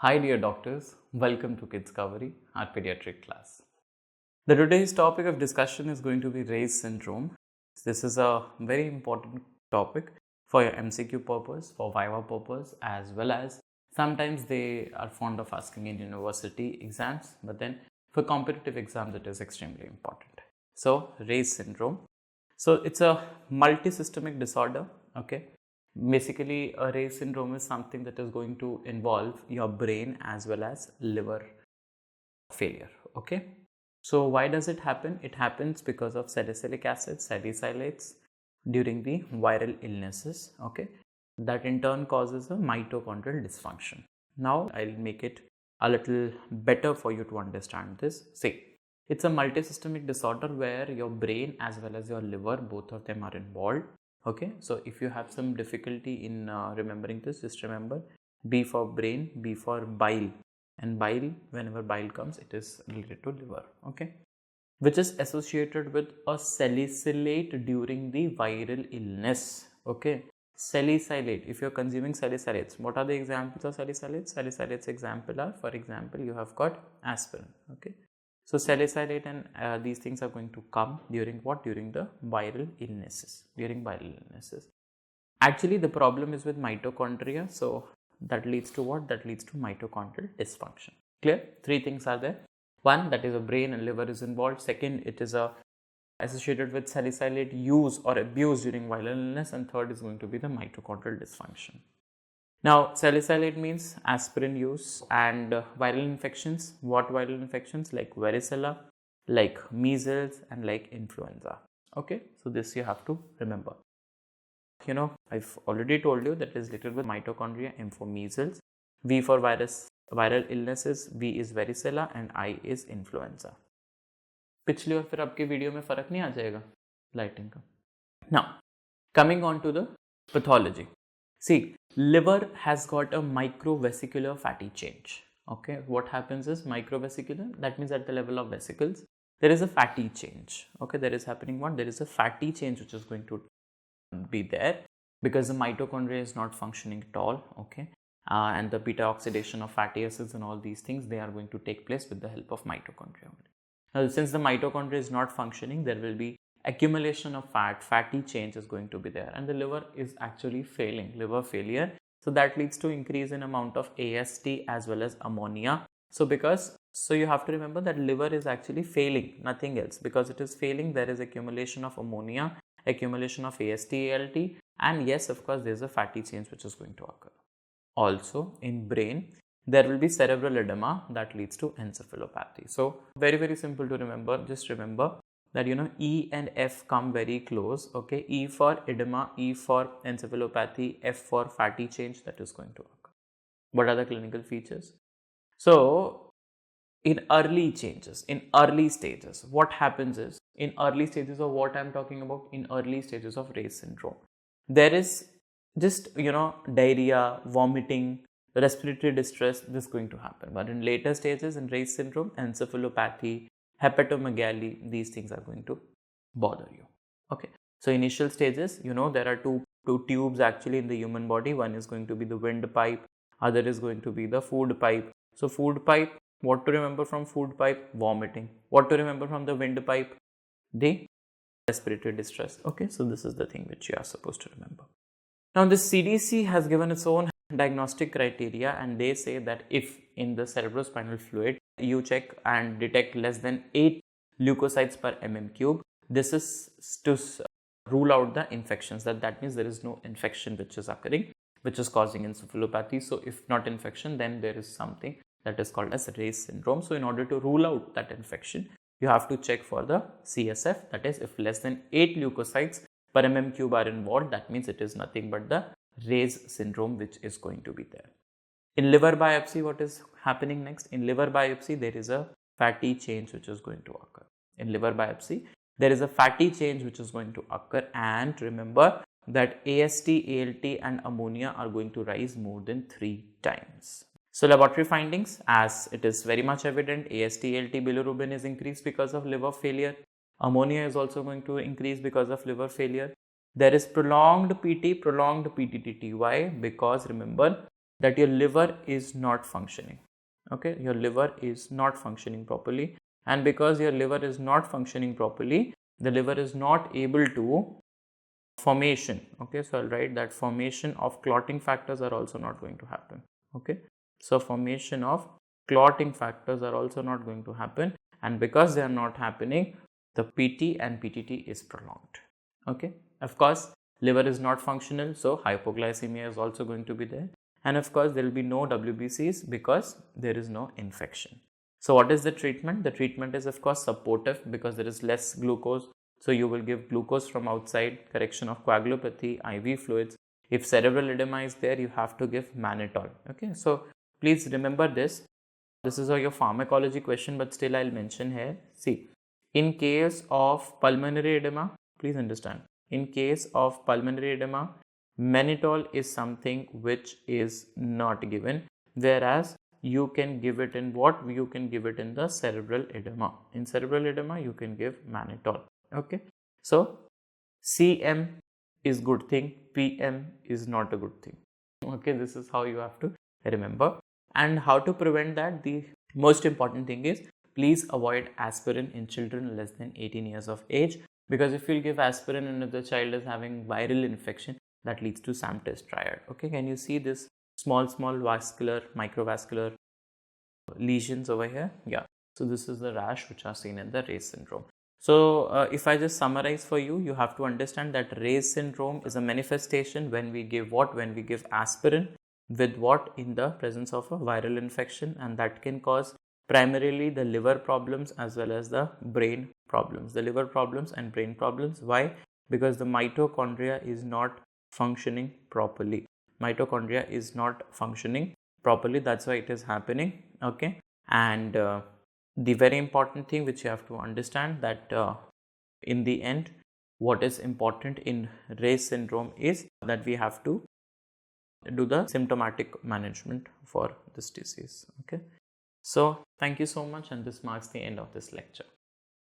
Hi dear doctors, welcome to 𝗲𝗵𝗵, our pediatric class. The today's topic of discussion is going to be Reye's syndrome. This is a very important topic for your MCQ purpose, for Viva purpose, as well as sometimes they are fond of asking in university exams, but then for competitive exams it is extremely important. So Reye's syndrome. So it's a multisystemic disorder, okay. Basically, a Reye's syndrome is something that is going to involve your brain as well as liver failure, okay. So why does it happen? It happens because of salicylic acid, salicylates during the viral illnesses, okay. That in turn causes a mitochondrial dysfunction. Now I'll make it a little better for you to understand this. See, it's a multisystemic disorder where your brain as well as your liver, both of them are involved. Okay, so if you have some difficulty in remembering this, just remember B for brain, B for bile, and bile, whenever bile comes, it is related to liver, okay, which is associated with a salicylate during the viral illness, okay. Salicylate, if you are consuming salicylates, what are the examples of salicylates? Salicylates example are, for example, you have got aspirin, okay. So salicylate and these things are going to come during what? During the viral illnesses, Actually, the problem is with mitochondria. So that leads to what? That leads to mitochondrial dysfunction. Clear? Three things are there. One, that is a brain and liver is involved. Second, it is associated with salicylate use or abuse during viral illness. And third is going to be the mitochondrial dysfunction. Now, salicylate means aspirin use and viral infections. What viral infections? Like varicella, like measles and like influenza. Okay, so this you have to remember. You know, I've already told you that it is related with mitochondria. M for measles, V for viral illnesses, V is varicella and I is influenza. पिछली और फिर आपके video में फर्क नहीं आ जाएगा lighting का. Now, coming on to the pathology. See, liver has got a microvesicular fatty change. Okay, what happens is microvesicular, that means at the level of vesicles, there is a fatty change. Okay, there is happening what? There is a fatty change which is going to be there because the mitochondria is not functioning at all. Okay, and the beta oxidation of fatty acids and all these things, they are going to take place with the help of mitochondria. Now, since the mitochondria is not functioning, there will be accumulation of fatty change is going to be there, and the liver is actually failing, liver failure. So that leads to increase in amount of AST as well as ammonia. So you have to remember that liver is actually failing, nothing else. Because it is failing, there is accumulation of ammonia, accumulation of AST, ALT, and yes, of course, there is a fatty change which is going to occur. Also, in brain, there will be cerebral edema that leads to encephalopathy. So very, very simple to remember. Just remember that E and F come very close, okay. E for edema, E for encephalopathy, F for fatty change that is going to occur. What are the clinical features? So in early changes, in early stages, what happens is, in early stages of what I am talking about, in early stages of Reye's syndrome, there is just diarrhea, vomiting, respiratory distress, this is going to happen. But in later stages in Reye's syndrome, encephalopathy, hepatomegaly, these things are going to bother you. Okay, so initial stages, there are two tubes actually in the human body. One is going to be the windpipe, other is going to be the food pipe. So food pipe, what to remember from food pipe? Vomiting. What to remember from the windpipe? The respiratory distress. Okay, so this is the thing which you are supposed to remember. Now the CDC has given its own diagnostic criteria, and they say that if in the cerebrospinal fluid you check and detect less than 8 leukocytes per mm³, this is to rule out the infections. That means there is no infection which is occurring, which is causing encephalopathy. So if not infection, then there is something that is called as Reye's syndrome. So in order to rule out that infection, you have to check for the CSF. That is, if less than 8 leukocytes per mm³ are involved, that means it is nothing but the Reye's syndrome which is going to be there. In liver biopsy, what is happening next? In liver biopsy, there is a fatty change which is going to occur. In liver biopsy, there is a fatty change which is going to occur, and remember that AST, ALT and ammonia are going to rise more than 3 times. So laboratory findings, as it is very much evident, AST, ALT, bilirubin is increased because of liver failure. Ammonia is also going to increase because of liver failure. There is prolonged PT, prolonged PTTT. Why? Because remember, that your liver is not functioning. Okay, your liver is not functioning properly, and because your liver is not functioning properly, the liver is not able to formation. Okay, so I'll write that formation of clotting factors are also not going to happen. Okay, so formation of clotting factors are also not going to happen, and because they are not happening, the PT and PTT is prolonged. Okay, of course liver is not functional, so hypoglycemia is also going to be there, and of course there will be no WBCs because there is no infection. So what is the treatment? The treatment is of course supportive because there is less glucose. So you will give glucose from outside, correction of coagulopathy, IV fluids. If cerebral edema is there, you have to give mannitol. Okay, so please remember this. This is your pharmacology question, but still I'll mention here. See, in case of pulmonary edema, please understand, in case of pulmonary edema, mannitol is something which is not given, whereas you can give it in what? You can give it in the cerebral edema. In cerebral edema, you can give mannitol. Okay, so CM is good thing, PM is not a good thing. Okay, this is how you have to remember. And how to prevent that? The most important thing is please avoid aspirin in children less than 18 years of age, because if you give aspirin and if the child is having viral infection, that leads to 𝗲𝗵 Okay, can you see this small vascular, microvascular lesions over here? Yeah, so this is the rash which are seen in the Reye syndrome. So if I just summarize for you, you have to understand that Reye syndrome is a manifestation when we give what? When we give aspirin with what? In the presence of a viral infection, and that can cause primarily the liver problems as well as the brain problems. The liver problems and brain problems. Why? Because the mitochondria is not functioning properly. Mitochondria is not functioning properly. That's why it is happening. Okay, and the very important thing which you have to understand that in the end, what is important in Reye syndrome is that we have to do the symptomatic management for this disease. Okay, so thank you so much, and this marks the end of this lecture.